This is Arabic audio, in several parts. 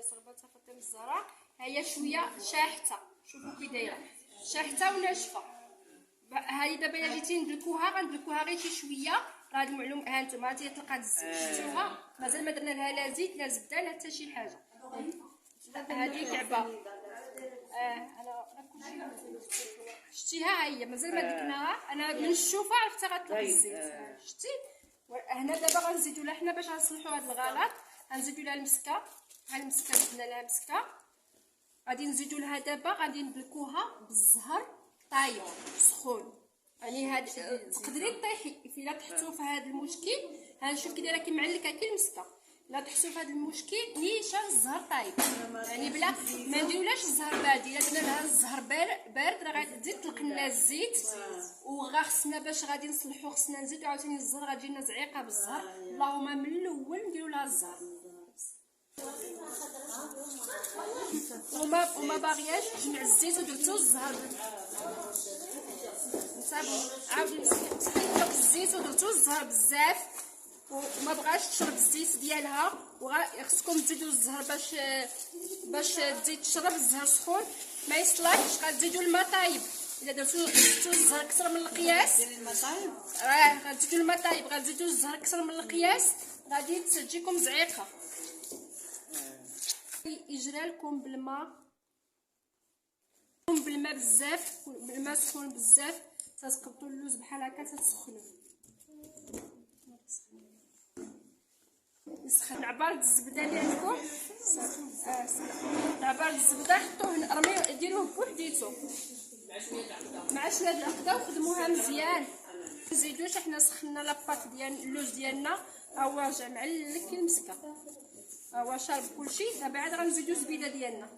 صغبتها فاطمه الزهراء. هي شويه شاحته، شوفوا كي دايره شاحته وناشفه. هذه دابا الا جيتي ندلكوها غندلكوها غير شي شويه. راه هاد المعلومه ها نتوما هي طلقات الزيت شفتوها، مازال ما درنا لها لا زيت لا زبده لا حتى شي حاجه. هذه كعبه انا كلشي شتيها، ها هي مازال ما دلكناها. انا من الشوفه عرفت غطلق الزيت. شتي هنا دابا غنزيدو لها حنا باش نصلحوا هذا الغلط. غنزيدو لها المسكه، ها المسكه زدنا لها مسكه. غادي نزيدو لها دابا غادي ندلكوها بالزهر طايب سخون. يعني هاد تقدري طيحي الا طحتو في هذا المشكل. هنشوف كي دايره كي معلكه كي المسكه. الا طحتو في هذا المشكل نيشان الزهر طايب، يعني بلا ما نديرولاش الزهر بارد. الا درنا لها الزهر بارد راه غادي تطلق لنا الزيت، وغا خصنا باش غادي نصلحو خصنا نزيدو عاوتاني الزهر. غتجي لنا زعيقه بالزهر. اللهم من الاول نديرو لها الزهر وما باغياش تجمع الزيت ودرتو الزهر. صافي عاودي سخيتو الزيت ودرتو الزهر بزاف وما بغاش تشرب الزيت ديالها. خصكم تزيدوا الزهر باش تزيد تشرب الزهر سخون ما يصلاحش. غتزيدوا الماء طايب. الا درتو الزهر كثر من القياس ديال الماء طايب غتزيدوا الماء طايب، غتزيدوا الزهر كثر من القياس غادي تجيكم زعيقه. يجرى لكم بالماء بزاف، بالماء سخون بزاف. تتقبطوا اللوز بحال هكا تتسخنوا. يسخن العبار د الزبده ديالكم صافي. العبار د الزبده حطوه هنا، رميوه ديروه بوحديتو مع شويه د العقده وخدموها مزيان. نزيدوش حنا سخنا لاباط ديال اللوز ديالنا. ها هو رجع معلك كي المسكه، ها هو شارب كلشي. دابا عاد غنزيدو الزبيده ديالنا.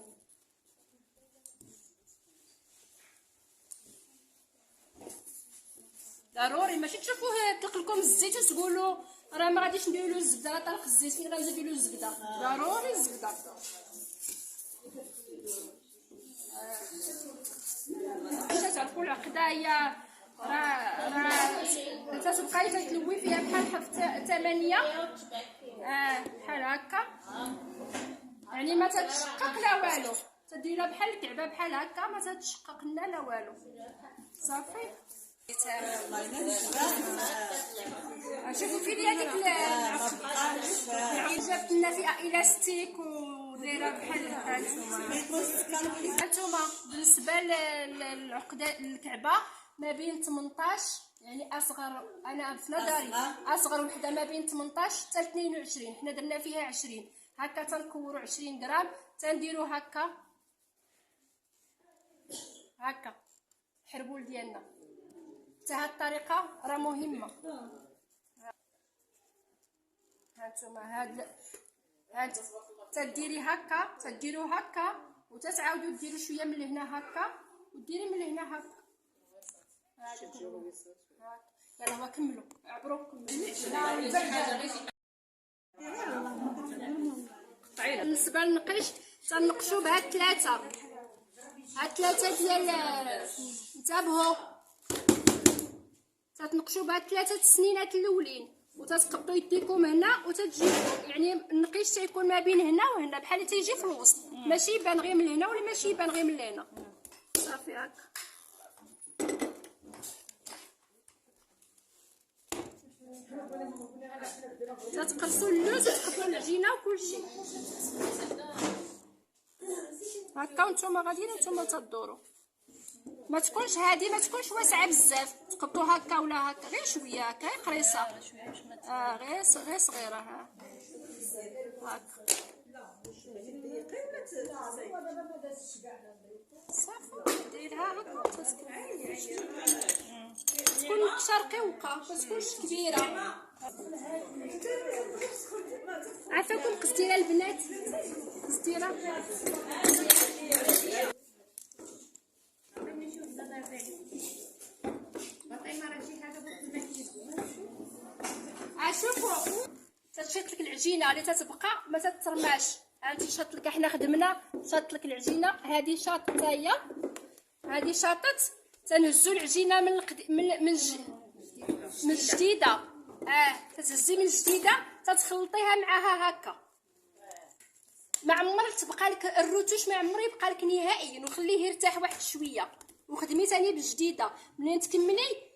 ضروري ماشي تشوفوه يطلق لكم الزيت وتقولوا راه ما غاديش نديروا له الزبده، راه طلق الزيت فين غنزيدوا له الزبده. ضروري الزبده. باش تعرفوا العقده هي راه تتبقاي تتلوي فيها بحال حرف 8 بحال هكا، يعني ما تتشقق لا والو. تديرها بحال الكعبه بحال هكا ما تتشقق لنا لا والو. صافي شوفوا في هذيك جابت لنا فيها الاستيك ودايره بحال هانتوما. بالنسبه للعقده الكعبه ما بين 18، يعني اصغر، انا في نظري اصغر وحده ما بين 18 حتى 22. حنا درنا فيها 20 هكا. تنكوروا 20 غرام تنديروا هكا الحربول ديالنا. حتى هاد الطريقه راه مهمه. هانتوما هاد تديري هكا، تديروا هكا وتتعاودوا ديروا شويه من هنا هكا وديري من هنا هكا. يلا هو كملوا عبروا بالنسبه للنقش تنقشوا بهاد ثلاثه. هاد ثلاثه ديال انتبهوا، تتنقشوا بهاد ثلاثه السنينات الاولين وتتقبطوا يديكم هنا وتتجيبوا، يعني النقيش تيكون ما بين هنا وهنا بحال تيجي في الوسط، ماشي يبان غير من هنا ولا ماشي يبان غير من هنا. صافي هكا. تتقصوا اللوز وتقطعوا العجينه وكلشي هكا. وانتوما غاديين نتوما تدوروا. ما تكونش هادي، ما تكونش واسعه بزاف. تقطعوا هكا ولا هكا غير شويه هكا قريصه. غير صغيره هكا. صافي ديرها هكا تكون نقشه رقيقه ما تكونش كبيره. عافاكم قصديرها البنات، قصديرها شوفوا. تتشيط لك العجينه اللي تتبقى ما تترماش. هانتي شاط لك، حنا خدمنا شاط لك العجينه. هذه شاطت هي، هذه شاطت. تنهزوا العجينه من الجديده. تتهزي من الجديده تتخلطيها معاها هكا. ما عمر تبقى لك الروتوش، ما عمر يبقى لك نهائيا، وخليه يرتاح واحد شويه وخدمي ثاني بالجديده. منين تكملي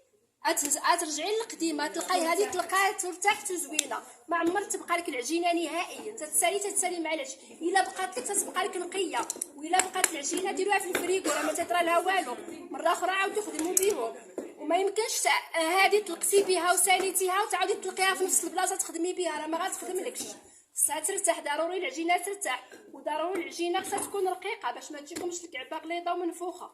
ترجعي للقديمه تلقاي هذه تلقاها ترتاح زوينه. ما عمر تبقى لك العجينه نهائيا، تتسالي مع العجين. الا بقات لك تتبقى لك نقيه، والا بقات العجينه ديروها في الفريغو راه ما تطرى لها والو، مره اخرى عاودوا خدموا بهم. وما يمكنش هذه تلقسي بها وساليتيها وتعاودي تلقيها في نفس البلاصه تخدمي بها، راه ما غتخدملكش. خصها ترتاح، ضروري العجينه ترتاح، وضروري العجينه خصها تكون رقيقه باش ما تجيكمش الكعبه غليظه ومنفوخه.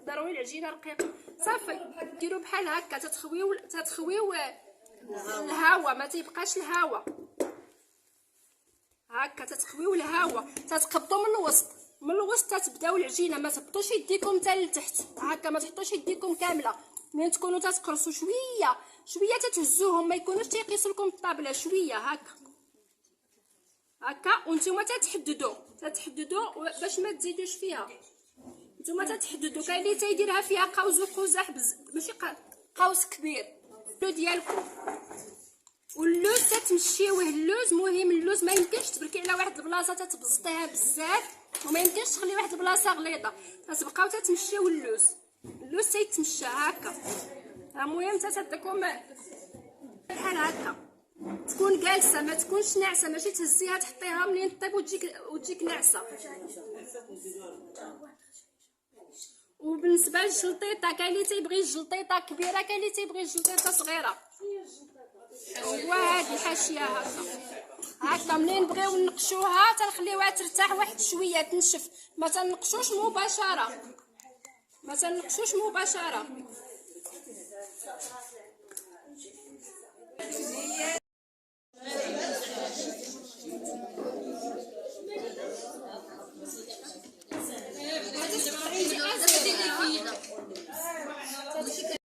ضروري العجينه رقيقه. صافي ديروا بحال هكا، تتخويو الهواء، ما تيبقاش الهواء هكا، تتخويو الهواء، تتقبضوا من الوسط تتبداو العجينه. ما تهبطوش يديكم حتى لتحت هكا، ما تحطوش يديكم كامله. ملي تكونوا تتقرصوا شويه تتهزوهم، ما يكونوش تيقيسوا لكم الطابله، شويه هكا وانتم تتحددوا باش ما تزيدوش فيها. نتوما تتحددوا. كاين اللي تيديرها فيها قوس وقزح ماشي قوس كبير ديالكم. واللوز تتمشيوه، اللوز مهم. اللوز ما يمكنش تبركي على واحد البلاصه تتبسطيها بزاف، وما يمكنش تخلي واحد البلاصه غليظه، تتبقاو تتمشيو اللوز تيتمشى هكا. المهم تتعطيكم بحال هكا، تكون جالسه ما تكونش ناعسه، ماشي تهزيها تحطيها منين طيب وتجيك ناعسه. وبالنسبه للجلطيطه كاين اللي تيبغي الجلطيطه كبيره، كاين اللي تيبغي الجلطيطه صغيره. وهذه الحاشيه هكا منين نبغيو نقشوها تنخليوها ترتاح واحد شويه تنشف، ما تنقشوش مباشره.